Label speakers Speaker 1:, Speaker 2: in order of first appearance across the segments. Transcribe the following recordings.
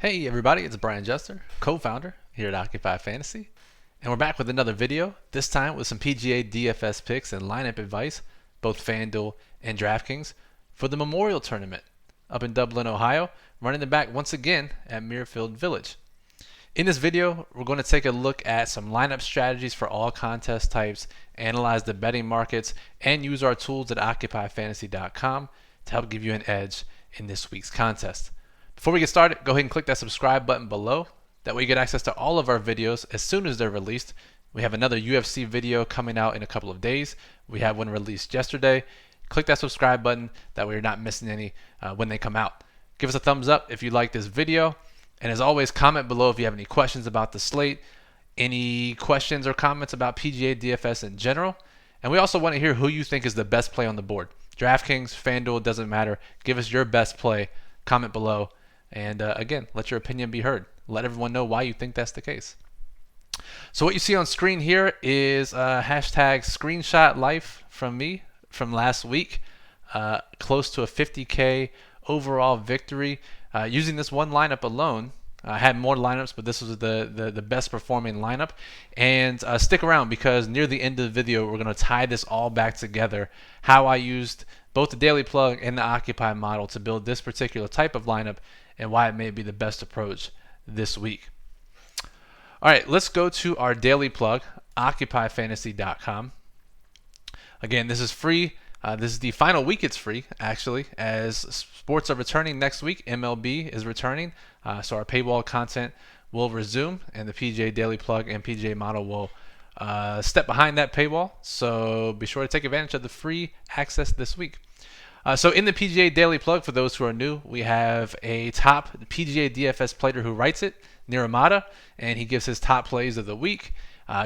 Speaker 1: Hey everybody, it's Brian Jester, co-founder here at Occupy Fantasy, and we're back with another video, this time with some PGA DFS picks and lineup advice, both FanDuel and DraftKings, for the Memorial Tournament up in Dublin, Ohio, running it back once again at Muirfield Village. In this video, we're going to take a look at some lineup strategies for all contest types, analyze the betting markets, and use our tools at OccupyFantasy.com to help give you an edge in this week's contest. Before we get started, go ahead and click that subscribe button below. That way you get access to all of our videos as soon as they're released. We have another UFC video coming out in a couple of days. We have one released yesterday. Click that subscribe button. That way you're not missing any when they come out. Give us a thumbs up if you like this video. And as always, comment below if you have any questions about the slate, any questions or comments about PGA DFS in general. And we also want to hear who you think is the best play on the board. DraftKings, FanDuel, doesn't matter. Give us your best play. Comment below. And again, let your opinion be heard. Let everyone know why you think that's the case. So what you see on screen here is hashtag screenshot life from me from last week. Close to a 50K overall victory. Using this one lineup alone. I had more lineups, but this was the best performing lineup. And stick around because near the end of the video, we're going to tie this all back together. How I used both the daily plug and the Occupy model to build this particular type of lineup and why it may be the best approach this week. All right, let's go to our daily plug, OccupyFantasy.com. Again, this is free. This is the final week it's free, actually, as sports are returning next week. MLB is returning, so our paywall content will resume, and the PGA Daily Plug and PGA Model will step behind that paywall. So be sure to take advantage of the free access this week. So in the PGA Daily Plug, for those who are new, we have a top PGA DFS player who writes it, Niramata, and he gives his top plays of the week.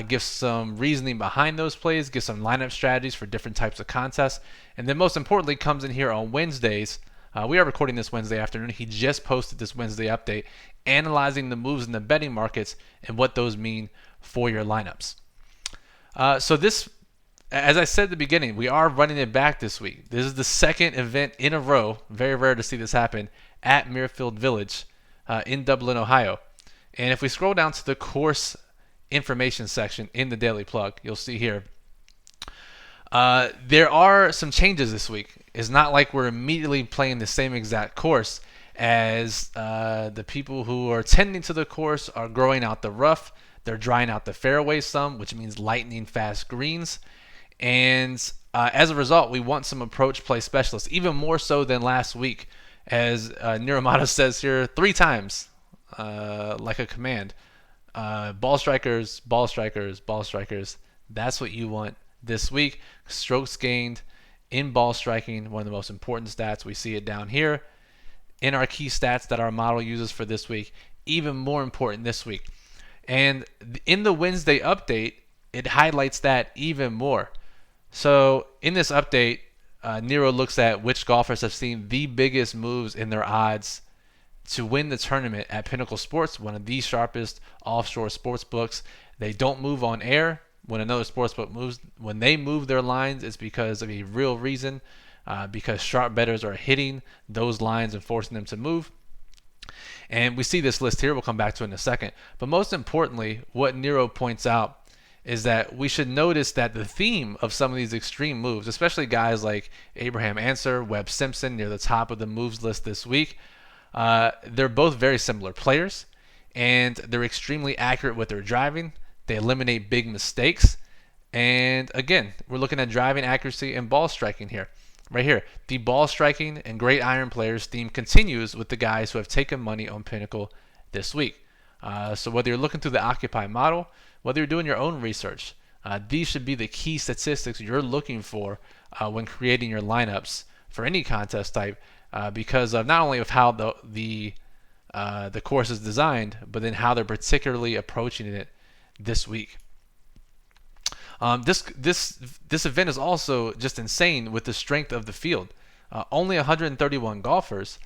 Speaker 1: Gives some reasoning behind those plays, gives some lineup strategies for different types of contests, and then most importantly comes in here on Wednesdays. We are recording this Wednesday afternoon. He just posted this Wednesday update analyzing the moves in the betting markets and what those mean for your lineups. So this, as I said at the beginning, we are running it back this week. This is the second event in a row, very rare to see this happen, at Muirfield Village in Dublin, Ohio. And if we scroll down to the course information section in the Daily Plug, you'll see here there are some changes this week. It's not like we're immediately playing the same exact course, as the people who are tending to the course are growing out the rough. They're drying out the fairway some, which means lightning fast greens. And as a result, we want some approach play specialists, even more so than last week, as Niramata says here 3 times, like a command. Ball strikers, ball strikers, ball strikers. That's what you want this week. Strokes gained in ball striking, one of the most important stats. We see it down here in our key stats that our model uses for this week. Even more important this week. And in the Wednesday update, it highlights that even more. So in this update, Nero looks at which golfers have seen the biggest moves in their odds to win the tournament at Pinnacle Sports, one of the sharpest offshore sports books. They don't move on air. When another sportsbook moves, when they move their lines, it's because of a real reason, because sharp bettors are hitting those lines and forcing them to move. And we see this list here. We'll come back to it in a second. But most importantly, what Nero points out is that we should notice that the theme of some of these extreme moves, especially guys like Abraham Ancer, Webb Simpson near the top of the moves list this week, they're both very similar players, and they're extremely accurate with their driving. They eliminate big mistakes. And again, we're looking at driving accuracy and ball striking here. Right here, the ball striking and great iron players theme continues with the guys who have taken money on Pinnacle this week. So whether you're looking through the Occupy model, whether you're doing your own research, these should be the key statistics you're looking for when creating your lineups for any contest type, because of not only of how the course is designed, but then how they're particularly approaching it this week. This event is also just insane with the strength of the field. Only 131 golfers,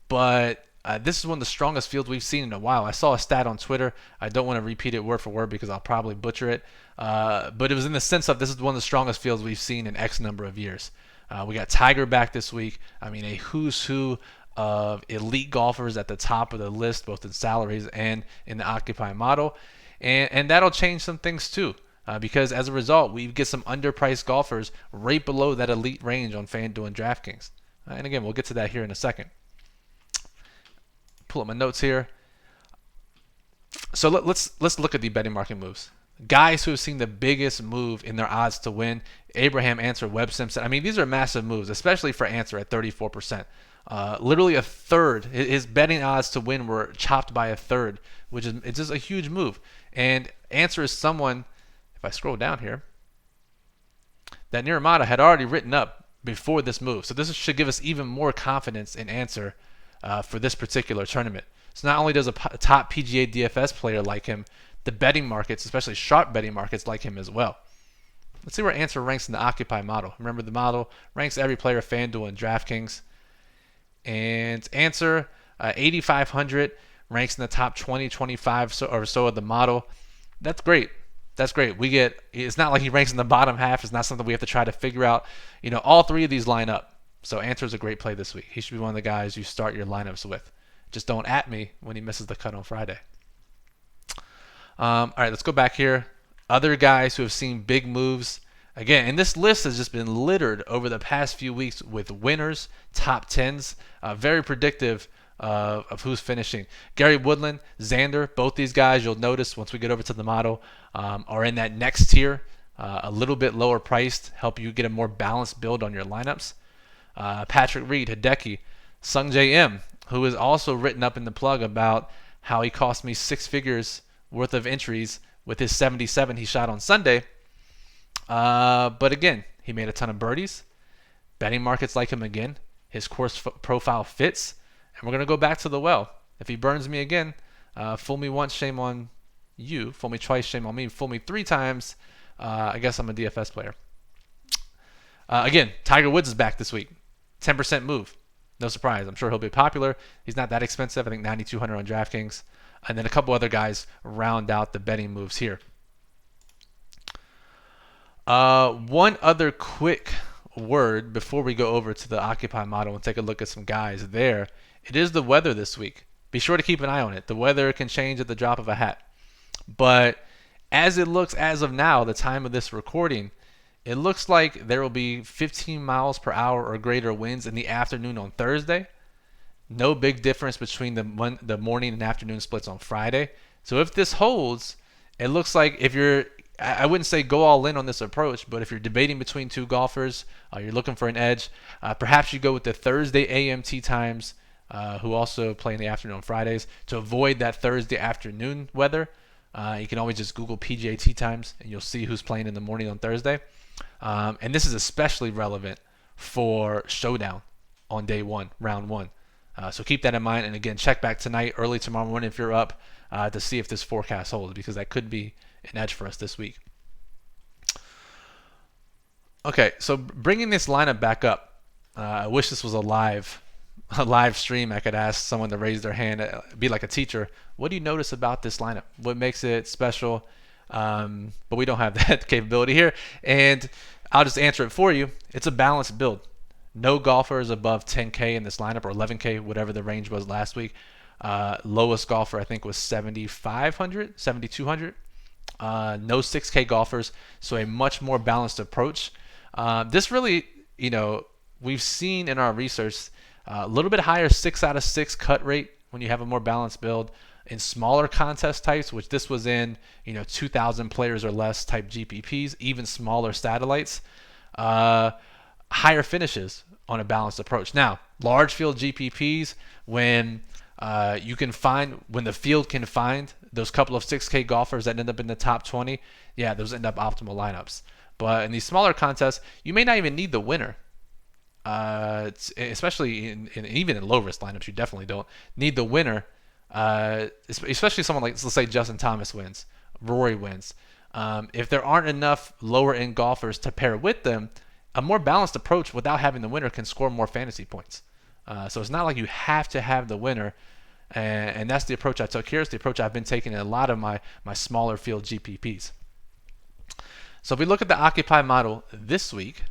Speaker 1: but this is one of the strongest fields we've seen in a while. I saw a stat on Twitter. I don't want to repeat it word for word because I'll probably butcher it. But it was in the sense of this is one of the strongest fields we've seen in X number of years. We got Tiger back this week. I mean, a who's who of elite golfers at the top of the list, both in salaries and in the Occupy model. And that'll change some things too. Because as a result, we get some underpriced golfers right below that elite range on FanDuel and DraftKings. And again, we'll get to that here in a second. Pull up my notes here. So let's look at the betting market moves. Guys who have seen the biggest move in their odds to win: Abraham, Answer, Webb Simpson. I mean, these are massive moves, especially for Answer at 34%. Literally a third. His betting odds to win were chopped by a third, which is it's just a huge move. And Answer is someone, if I scroll down here, that Niramata had already written up before this move. So this should give us even more confidence in Answer for this particular tournament. So not only does a top PGA DFS player like him, the betting markets, especially sharp betting markets, like him as well. Let's see where Answer ranks in the Occupy model. Remember, the model ranks every player FanDuel and DraftKings. And Answer, 8,500, ranks in the top 20, 25 or so of the model. That's great. That's great. It's not like he ranks in the bottom half. It's not something we have to try to figure out. All three of these line up. So Answer is a great play this week. He should be one of the guys you start your lineups with. Just don't at me when he misses the cut on Friday. All right, let's go back here. Other guys who have seen big moves. Again, and this list has just been littered over the past few weeks with winners, top 10s, very predictive of who's finishing. Gary Woodland, Xander, both these guys, you'll notice once we get over to the model, are in that next tier, a little bit lower priced, help you get a more balanced build on your lineups. Patrick Reed, Hideki, Sung J M, who is also written up in the plug about how he cost me 6 figures worth of entries with his 77 he shot on Sunday. But again, he made a ton of birdies. Betting markets like him again. His course profile fits. And we're going to go back to the well. If he burns me again, fool me once, shame on you. Fool me twice, shame on me. Fool me 3 times, I guess I'm a DFS player. Again, Tiger Woods is back this week. 10% move. No surprise. I'm sure he'll be popular. He's not that expensive. I think $9,200 on DraftKings. And then a couple other guys round out the betting moves here. One other quick word before we go over to the Occupy model and take a look at some guys there. It is the weather this week. Be sure to keep an eye on it. The weather can change at the drop of a hat. But as it looks as of now, the time of this recording, it looks like there will be 15 miles per hour or greater winds in the afternoon on Thursday. No big difference between the morning and afternoon splits on Friday. So if this holds, it looks like I wouldn't say go all in on this approach, but if you're debating between two golfers, you're looking for an edge, perhaps you go with the Thursday AM tee times, who also play in the afternoon on Fridays, to avoid that Thursday afternoon weather. You can always just Google PGA tee times, and you'll see who's playing in the morning on Thursday. And this is especially relevant for Showdown on day 1, round 1. So keep that in mind. And again, check back tonight, early tomorrow morning if you're up, to see if this forecast holds, because that could be an edge for us this week. Okay, so bringing this lineup back up, I wish this was a live stream. I could ask someone to raise their hand, be like a teacher. What do you notice about this lineup? What makes it special? But we don't have that capability here, and I'll just answer it for you. It's a balanced build. No golfer is above 10K in this lineup, or 11K, whatever the range was last week. Lowest golfer I think was 7,500, 7,200. No 6K golfers, so a much more balanced approach. This really, we've seen in our research a little bit higher 6 out of 6 cut rate when you have a more balanced build in smaller contest types, which this was in 2,000 players or less type GPPs, even smaller satellites. Higher finishes on a balanced approach. Now, large field GPPs, when the field can find those couple of 6K golfers that end up in the top 20, yeah, those end up optimal lineups. But in these smaller contests, you may not even need the winner. Especially even in low risk lineups, you definitely don't need the winner. Especially someone like, let's say Justin Thomas wins, Rory wins. If there aren't enough lower end golfers to pair with them, a more balanced approach without having the winner can score more fantasy points. So it's not like you have to have the winner, and that's the approach I took here. It's the approach I've been taking in a lot of my smaller field GPPs. So if we look at the Occupy model this week,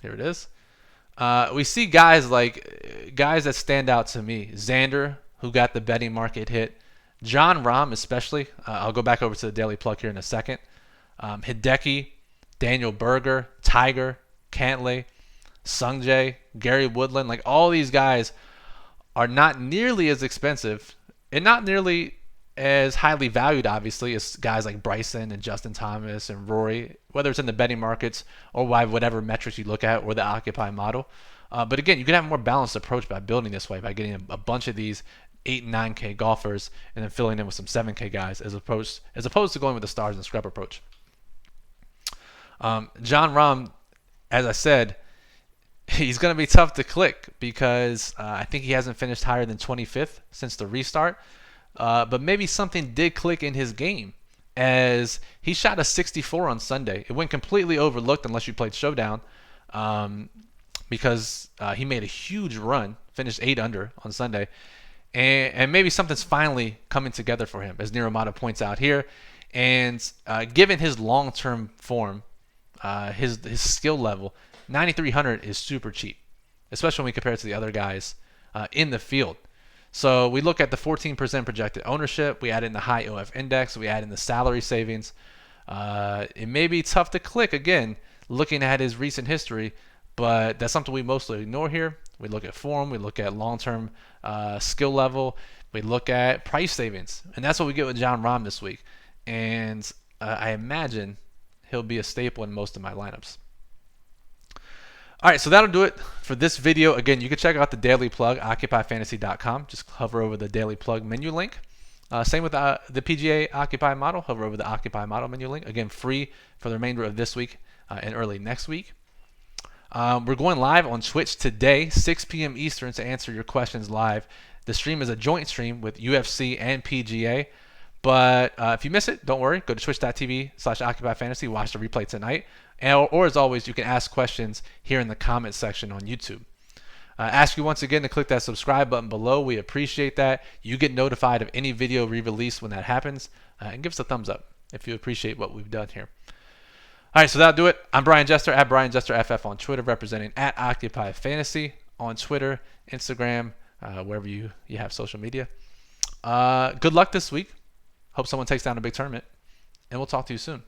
Speaker 1: here it is. We see guys that stand out to me. Xander, who got the betting market hit. John Rahm, especially. I'll go back over to the daily plug here in a second. Hideki, Daniel Berger, Tiger, Cantlay, Sungjae, Gary Woodland. Like, all these guys are not nearly as expensive and not nearly as highly valued, obviously, as guys like Bryson and Justin Thomas and Rory, whether it's in the betting markets or by whatever metrics you look at or the Occupy model. But again, you can have a more balanced approach by building this way, by getting a bunch of these 8 and 9K golfers and then filling in with some 7K guys, as opposed to going with the stars and scrub approach. John Rahm, as I said, he's going to be tough to click because I think he hasn't finished higher than 25th since the restart. But maybe something did click in his game, as he shot a 64 on Sunday. It went completely overlooked unless you played Showdown, because he made a huge run, finished 8 under on Sunday. And maybe something's finally coming together for him, as Niromata points out here. And given his long-term form, his skill level, 9,300 is super cheap, especially when we compare it to the other guys in the field. So we look at the 14% projected ownership. We add in the high OF index. We add in the salary savings. It may be tough to click, again, looking at his recent history, but that's something we mostly ignore here. We look at form. We look at long-term skill level. We look at price savings. And that's what we get with John Rahm this week. And I imagine he'll be a staple in most of my lineups. All right, so that'll do it for this video. Again, you can check out the daily plug, occupyfantasy.com. Just hover over the daily plug menu link. Same with the PGA Occupy model. Hover over the Occupy model menu link. Again, free for the remainder of this week and early next week. We're going live on Twitch today, 6 p.m. Eastern, to answer your questions live. The stream is a joint stream with UFC and PGA. But if you miss it, don't worry. Go to twitch.tv/OccupyFantasy. Watch the replay tonight. Or as always, you can ask questions here in the comment section on YouTube. Ask you once again to click that subscribe button below. We appreciate that. You get notified of any video re-release when that happens. And give us a thumbs up if you appreciate what we've done here. All right, so that'll do it. I'm Brian Jester, at Brian Jester FF on Twitter, representing at Occupy Fantasy on Twitter, Instagram, wherever you have social media. Good luck this week. Hope someone takes down a big tournament. And we'll talk to you soon.